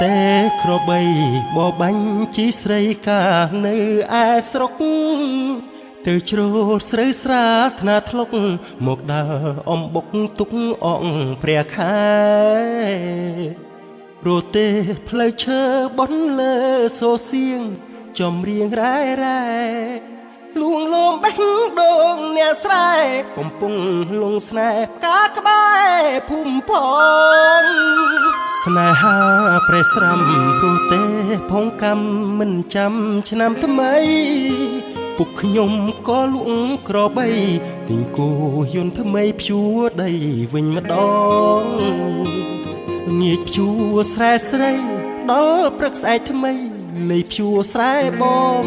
ទេក្របីបបាញ់ជីស្រីកានៅឯស្រុកទៅជ្រោតស្រូវស្រាលថ្នាធ្លុកមកដើរអំបុកទុកអងព្រះខែរទេផ្លូវឈើបនលើសូសៀងចំរៀងរ៉ែរ៉ែលួងលោមបេះដូងអ្នកស្រែកំពុងលងស្នេហ៍ផ្កាក្បែរភូមិផងស្នេហាប្រេស្រាំព្រោះទេផងកម្មមិនចាំឆ្នាំថ្មីពុកខ្ញុំក៏លួងក្របីទិញគោយន្តថ្មីភ្ជួរដីវិញម្ដងងាកភ្ជួរស្រែស្រីដល់ព្រឹកស្អែកថ្មីលេភ្ជួរស្រែបង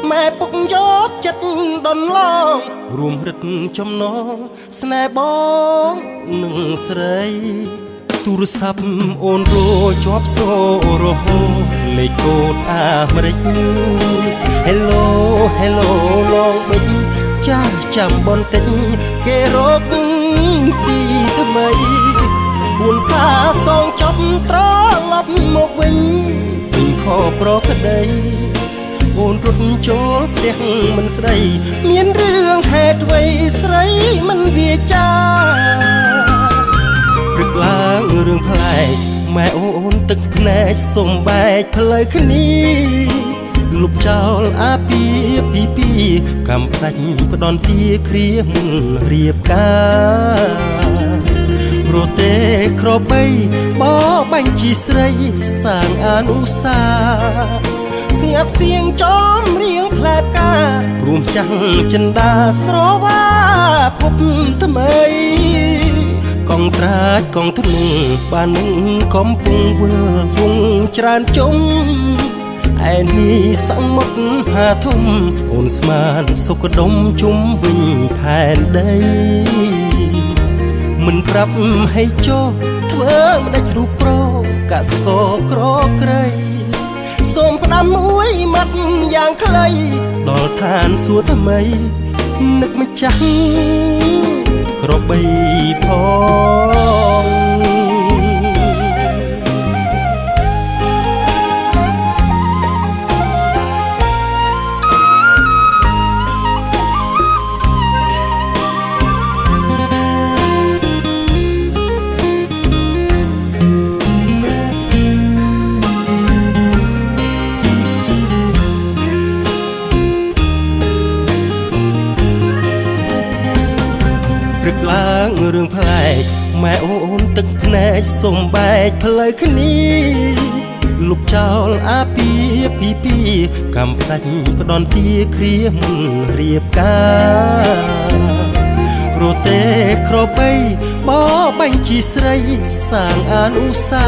ម៉ែពុកយកចិត្តដនឡងរួមរឹតចំណងស្នេហ៍បងនឹងស្រីទូរស័ព្ទអូនរជាប់សូរហូតលេខកូដអាមេរិក Hello Hello ឡងបិចចាស់ចាំបន្តិចគេរកទីថ្មីពួនសាសងចប់ត្រឡប់មកវិញខប្រក្តីអូនរត់ចូលផ្ទះមិនស្ដីមានរឿងហេតុអ្វីស្រីមិនវាចាព្រឹកឡើងរឿងប្លែកម៉ែអូនទឹកភ្នែកសុំបែកផ្លូវគ្នាលុបចោលអាពីពីកំផ្ដាច់ផ្ដន់ទាគ្រាមុនរៀបការរទេក្របីបបាញ់ជីស្រីសាងអនុសាស្ងាត់សៀងចំរៀងផ្លែផ្ការួមចាំងចិន្តាស្រវាភពថ្មីកងត្រាចកងធ្នូបាននឹងកំពុងវិលវងច្រើនជុំឯនេះសមុទ្រហាធំអូនស្មានសុខដុមជុំវិញផែនដីមិនប្រាប់ឲ្យចុះធ្វើមិនដាច់រូបប្រកស្គរក្រក្រៃសូមផ្ដាំមួយម៉ាត់យ៉ាងខ្លីដល់ឋានសួគ៌ថ្មីនឹកម្ចាស់ក្របីផងព្រឹកឡើងរឿងប្លែកម៉ែអូនទឹកភ្នែកសុំបែកផ្លូវគ្នាលុបចោលអាពីពីកំផ្ដាច់ផ្ដន់ទាគ្រាមុនរៀបការរទេក្របីបបាញ់ជីស្រីសាងអនុសា